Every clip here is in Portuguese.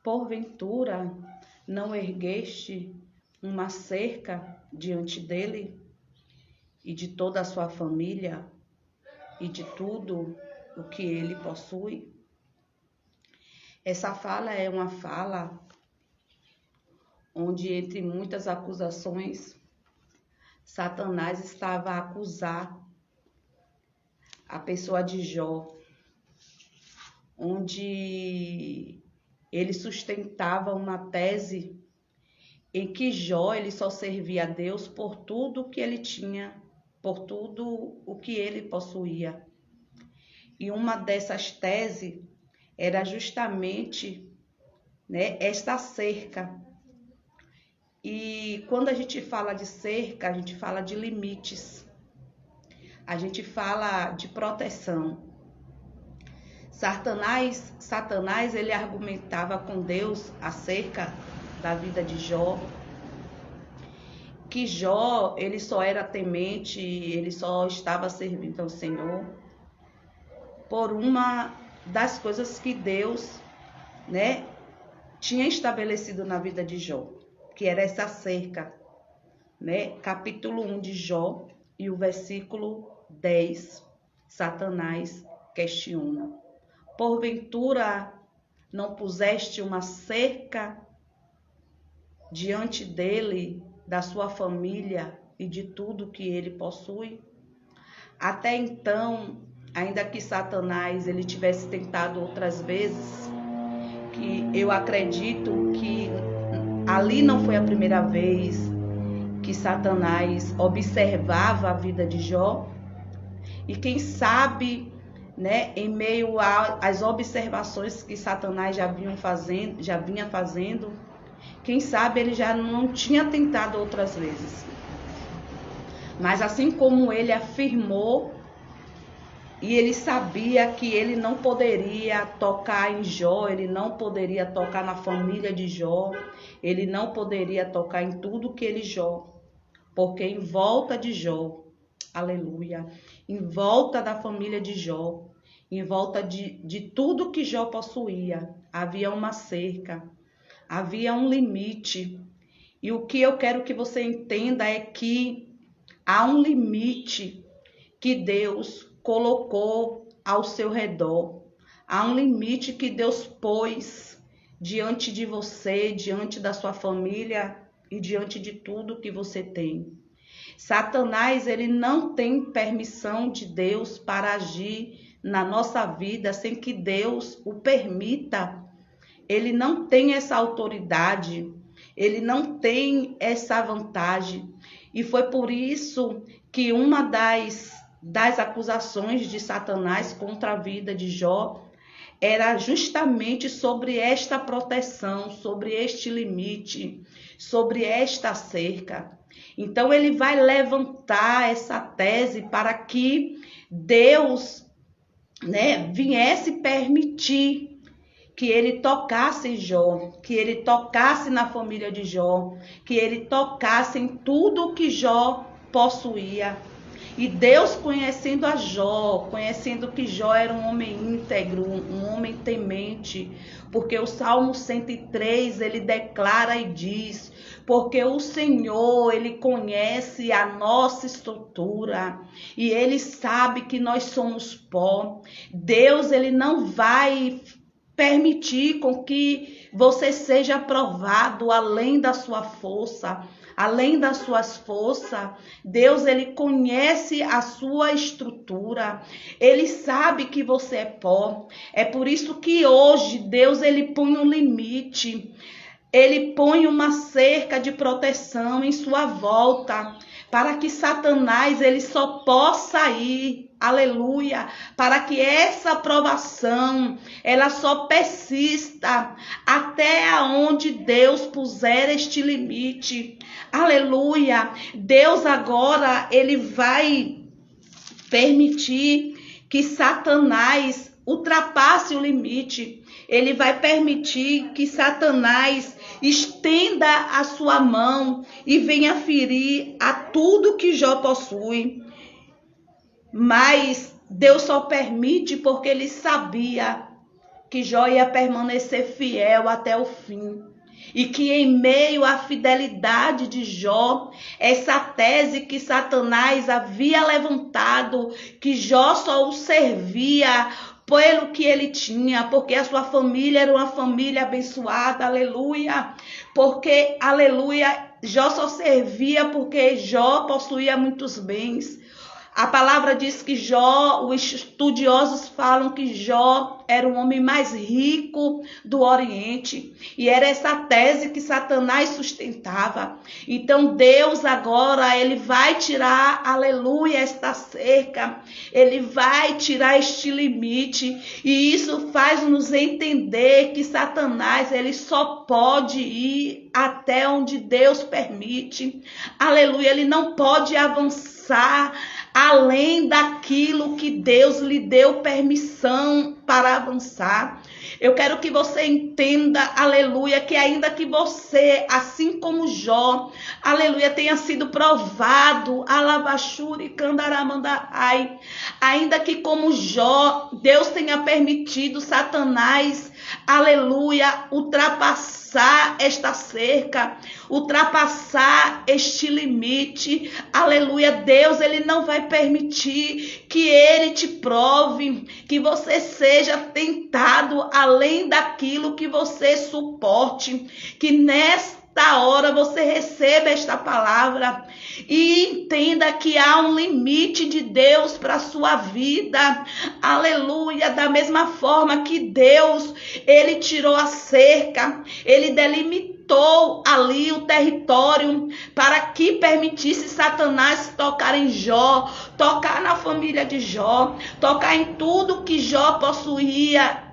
Porventura, não ergueste uma cerca diante dele e de toda a sua família e de tudo o que ele possui? Essa fala é uma fala onde, entre muitas acusações, Satanás estava a acusar a pessoa de Jó, onde ele sustentava uma tese em que Jó ele só servia a Deus por tudo que ele tinha, por tudo o que ele possuía. E uma dessas teses era justamente, esta cerca. E quando a gente fala de cerca, a gente fala de limites, a gente fala de proteção. Satanás ele argumentava com Deus acerca da vida de Jó, que Jó ele só era temente, ele só estava servindo ao Senhor por uma das coisas que Deus, tinha estabelecido na vida de Jó, que era essa cerca, Capítulo 1 de Jó e o versículo 10, Satanás questiona: porventura não puseste uma cerca diante dele, da sua família e de tudo que ele possui? Até então, ainda que Satanás ele tivesse tentado outras vezes, que eu acredito que ali não foi a primeira vez que Satanás observava a vida de Jó, e quem sabe, em meio às observações que Satanás já vinha fazendo, quem sabe ele já não tinha tentado outras vezes. Mas assim como ele afirmou, e ele sabia que ele não poderia tocar em Jó, ele não poderia tocar na família de Jó, ele não poderia tocar em tudo que ele Jó, porque em volta de Jó, aleluia, em volta da família de Jó, em volta de tudo que Jó possuía, havia uma cerca, havia um limite. E o que eu quero que você entenda é que há um limite que Deus colocou ao seu redor. Há um limite que Deus pôs diante de você, diante da sua família e diante de tudo que você tem. Satanás, ele não tem permissão de Deus para agir na nossa vida sem que Deus o permita. Ele não tem essa autoridade, ele não tem essa vantagem. E foi por isso que uma das acusações de Satanás contra a vida de Jó era justamente sobre esta proteção, sobre este limite, sobre esta cerca. Então ele vai levantar essa tese para que Deus, viesse permitir que ele tocasse em Jó, que ele tocasse na família de Jó, que ele tocasse em tudo que Jó possuía. E Deus, conhecendo a Jó, conhecendo que Jó era um homem íntegro, um homem temente, porque o Salmo 103, ele declara e diz: porque o Senhor, ele conhece a nossa estrutura e ele sabe que nós somos pó. Deus, ele não vai permitir com que você seja provado além da sua força, além das suas forças. Deus, ele conhece a sua estrutura. Ele sabe que você é pó. É por isso que hoje Deus, ele põe um limite. Ele põe uma cerca de proteção em sua volta, para que Satanás ele só possa ir, aleluia, para que essa provação ela só persista até aonde Deus puser este limite, aleluia. Deus agora ele vai permitir que Satanás ultrapasse o limite. Ele vai permitir que Satanás estenda a sua mão e venha ferir a tudo que Jó possui. Mas Deus só permite porque ele sabia que Jó ia permanecer fiel até o fim. E que em meio à fidelidade de Jó, essa tese que Satanás havia levantado, que Jó só o servia pelo que ele tinha, porque a sua família era uma família abençoada, aleluia. Porque, aleluia, Jó só servia porque Jó possuía muitos bens. A palavra diz que Jó, os estudiosos falam que Jó era o homem mais rico do Oriente. E era essa tese que Satanás sustentava. Então Deus agora, ele vai tirar, aleluia, esta cerca. Ele vai tirar este limite. E isso faz nos entender que Satanás, ele só pode ir até onde Deus permite. Aleluia, ele não pode avançar além daquilo que Deus lhe deu permissão para avançar. Eu quero que você entenda, aleluia, que ainda que você, assim como Jó, aleluia, tenha sido provado, alabachuri, candaramandai, ainda que como Jó, Deus tenha permitido Satanás, aleluia, ultrapassar esta cerca, ultrapassar este limite, aleluia, Deus, ele não vai permitir que ele te prove, que você seja tentado além daquilo que você suporte, que nesta hora você receba esta palavra e entenda que há um limite de Deus para a sua vida, aleluia, da mesma forma que Deus, ele tirou a cerca, ele delimitou ali o território para que permitisse Satanás tocar em Jó, tocar na família de Jó, tocar em tudo que Jó possuía.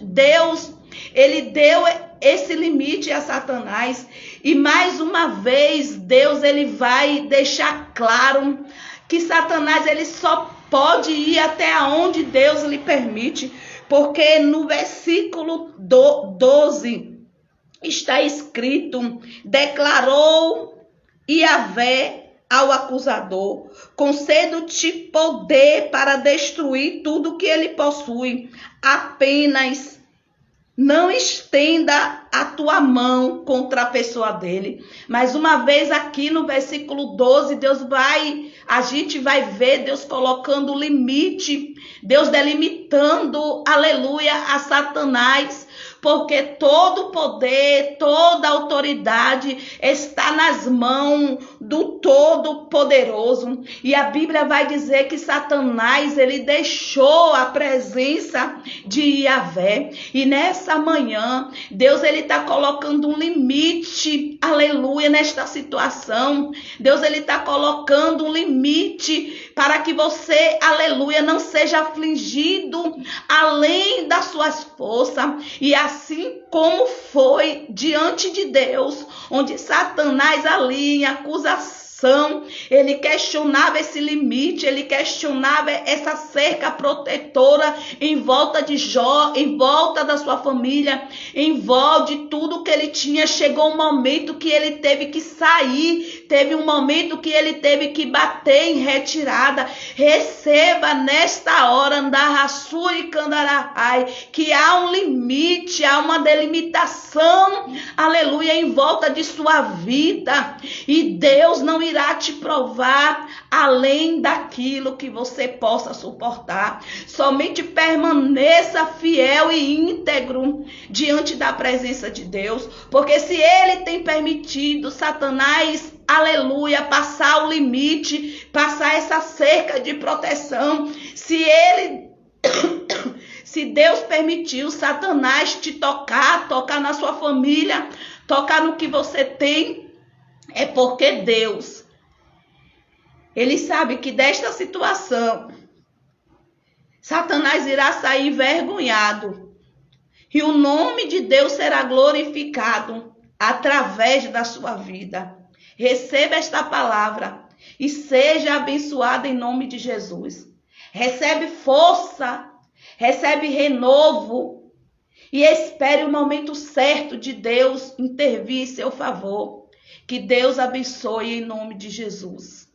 Deus, ele deu esse limite a Satanás. E mais uma vez, Deus, ele vai deixar claro que Satanás, ele só pode ir até onde Deus lhe permite. Porque no versículo 12 está escrito: declarou Yahvé ao acusador, concedo-te poder para destruir tudo que ele possui, apenas não estenda a tua mão contra a pessoa dele. Mais uma vez aqui no versículo 12, a gente vai ver Deus colocando limite, Deus delimitando, aleluia, a Satanás, porque todo o poder, toda a autoridade está nas mãos do Todo-Poderoso. E a Bíblia vai dizer que Satanás, ele deixou a presença de Yahvé. E nessa manhã, Deus, ele está colocando um limite, aleluia, nesta situação. Deus, ele está colocando um limite para que você, aleluia, não seja afligido além das suas forças. E assim como foi diante de Deus, onde Satanás ali em acusação, ele questionava esse limite, ele questionava essa cerca protetora em volta de Jó, em volta da sua família, em volta de tudo que ele tinha. Chegou um momento que ele teve que sair, teve um momento que ele teve que bater em retirada. Receba nesta hora, Andarraçuri Candarahai, que há um limite, há uma delimitação, aleluia, em volta de sua vida, e Deus não irá te provar além daquilo que você possa suportar. Somente permaneça fiel e íntegro diante da presença de Deus, porque se ele tem permitido Satanás, aleluia, passar o limite, passar essa cerca de proteção, se Deus permitiu Satanás te tocar na sua família, tocar no que você tem, é porque Deus, ele sabe que desta situação, Satanás irá sair envergonhado. E o nome de Deus será glorificado através da sua vida. Receba esta palavra e seja abençoado em nome de Jesus. Recebe força, recebe renovo e espere o momento certo de Deus intervir em seu favor. Que Deus abençoe em nome de Jesus.